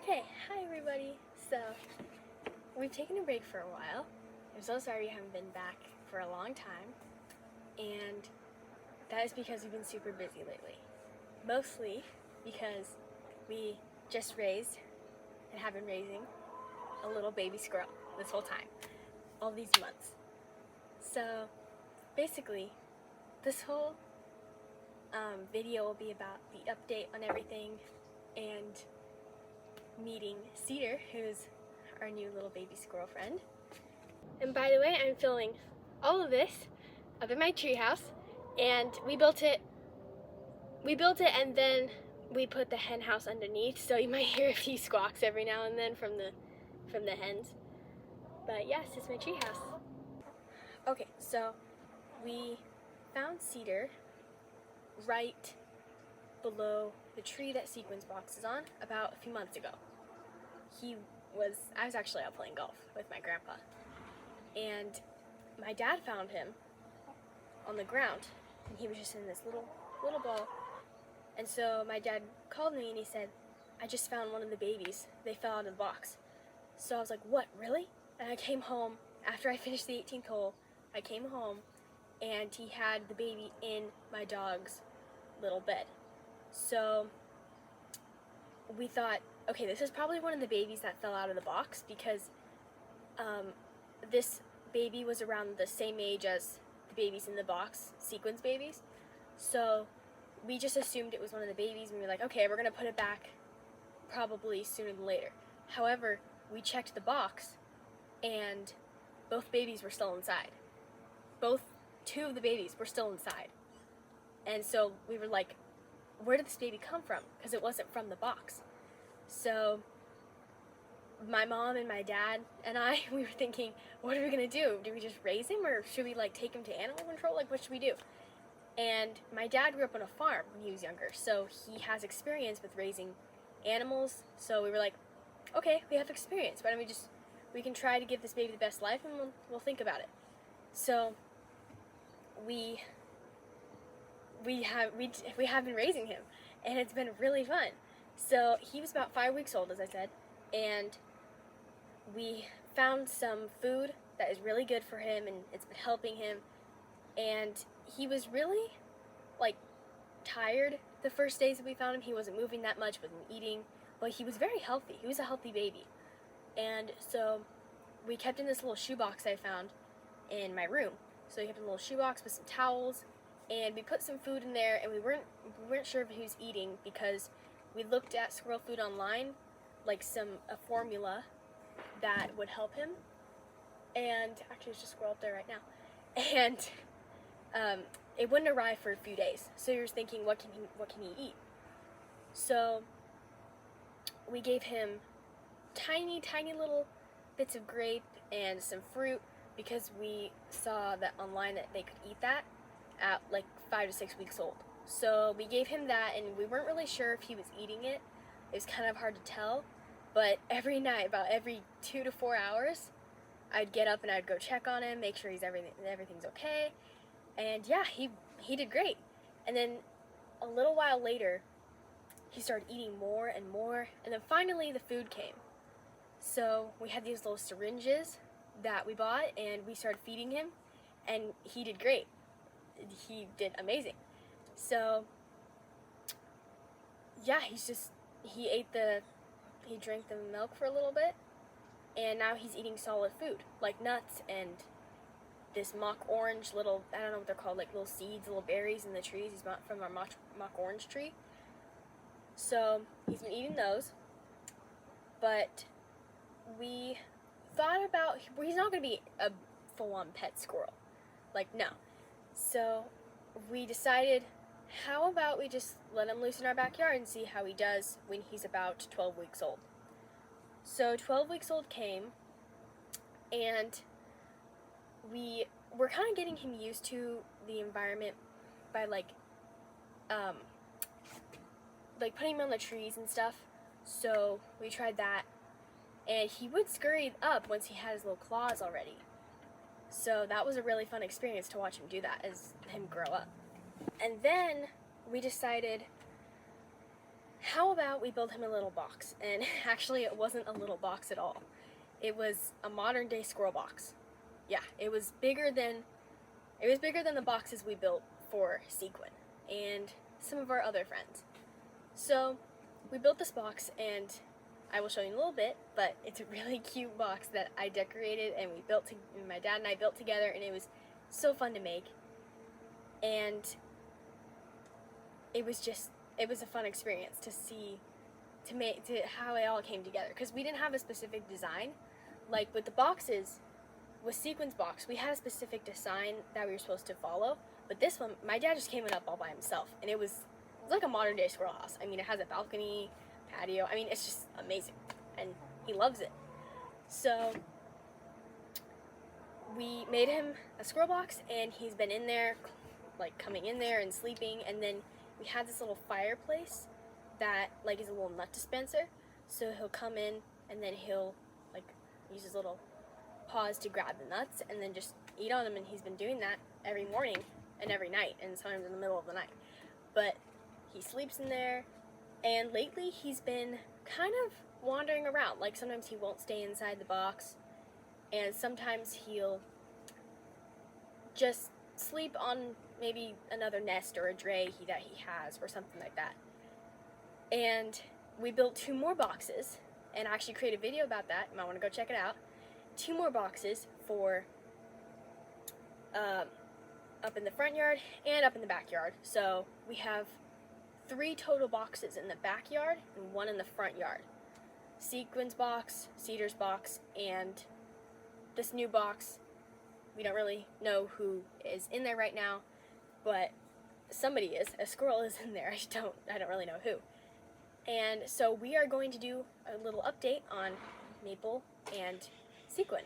Okay, hi everybody. So, we've taken a break for a while. I'm so sorry we haven't been back for a long time. And that is because we've been super busy lately. Mostly because we just raised and have been raising a little baby squirrel this whole time. All these months. So, basically, this whole video will be about the update on everything and meeting Cedar, who's our new little baby squirrel friend. And by the way, I'm filming all of this up in my treehouse, and we built it and then we put the hen house underneath, so you might hear a few squawks every now and then from the hens. But yes, it's my treehouse. Okay, so we found Cedar right below the tree that Sequin's box is on about a few months ago. I was actually out playing golf with my grandpa, and my dad found him on the ground, and he was just in this little ball. And so my dad called me and he said, "I just found one of the babies. They fell out of the box." So I was like, "What, really?" And I came home after I finished the 18th hole. I came home and he had the baby in my dog's little bed. So we thought, okay, this is probably one of the babies that fell out of the box, because this baby was around the same age as the babies in the box, Sequin's babies. So we just assumed it was one of the babies, and we were like, okay, we're gonna put it back probably sooner than later. However, we checked the box and both babies were still inside. Two of the babies were still inside. And so we were like, where did this baby come from? Because it wasn't from the box. So my mom and my dad and I, we were thinking, what are we gonna do? Do we just raise him, or should we take him to animal control? What should we do? And my dad grew up on a farm when he was younger, so he has experience with raising animals. So we were like, okay, we have experience. Why don't we can try to give this baby the best life, and we'll think about it. So we have been raising him, and it's been really fun. So he was about 5 weeks old, as I said, and we found some food that is really good for him, and it's been helping him. And he was really tired the first days that we found him. He wasn't moving that much, wasn't eating, but he was very healthy. He was a healthy baby. And so we kept in this little shoebox I found in my room. So we kept in a little shoebox with some towels, and we put some food in there, and we weren't sure if he was eating, because we looked at squirrel food online, a formula that would help him. And actually, there's just a squirrel up there right now. And it wouldn't arrive for a few days. So you're thinking, what can he eat? So we gave him tiny little bits of grape and some fruit, because we saw that online that they could eat that at 5 to 6 weeks old. So we gave him that, and we weren't really sure if he was eating it. It was kind of hard to tell, but every night, about every 2 to 4 hours, I'd get up and I'd go check on him, make sure everything's okay. And yeah, he did great. And then a little while later, he started eating more and more, and then finally the food came. So we had these little syringes that we bought, and we started feeding him, and he did great. He did amazing. So yeah, he drank the milk for a little bit, and now he's eating solid food, like nuts and this mock orange little, I don't know what they're called, little seeds, little berries in the trees. He's from our mock orange tree. So he's been eating those, but we thought about, he's not going to be a full-on pet squirrel. No. So we decided, how about we just let him loose in our backyard and see how he does when he's about 12 weeks old. So 12 weeks old came, and we were kind of getting him used to the environment by putting him on the trees and stuff. So we tried that, and he would scurry up once he had his little claws already. So that was a really fun experience to watch him do that, as him grow up. And then we decided, how about we build him a little box? And actually, it wasn't a little box at all. It was a modern day squirrel box. Yeah, it was bigger than the boxes we built for Sequin and some of our other friends. So we built this box, and I will show you in a little bit, but it's a really cute box that I decorated and my dad and I built together, and it was so fun to make. And it was a fun experience to see how it all came together, because we didn't have a specific design. Like with the boxes, with Sequin's box, we had a specific design that we were supposed to follow, but this one, my dad just came up all by himself, and it was like a modern day squirrel house. I mean, it has a balcony, patio. I mean, it's just amazing, and he loves it. So we made him a squirrel box, and he's been in there, like coming in there and sleeping. And then we had this little fireplace that like is a little nut dispenser. So he'll come in, and then he'll like use his little paws to grab the nuts and then just eat on them. And he's been doing that every morning and every night, and sometimes in the middle of the night. But he sleeps in there, and lately he's been kind of wandering around. Like sometimes he won't stay inside the box, and sometimes he'll just sleep on maybe another nest or a dray that he has or something like that. And we built 2 more boxes, and I actually created a video about that. You might want to go check it out. 2 more boxes for up in the front yard and up in the backyard. So we have 3 total boxes in the backyard and 1 in the front yard. Sequin's box, Cedar's box, and this new box. We don't really know who is in there right now, but somebody is. A squirrel is in there. I don't really know who. And so we are going to do a little update on Maple and Sequin.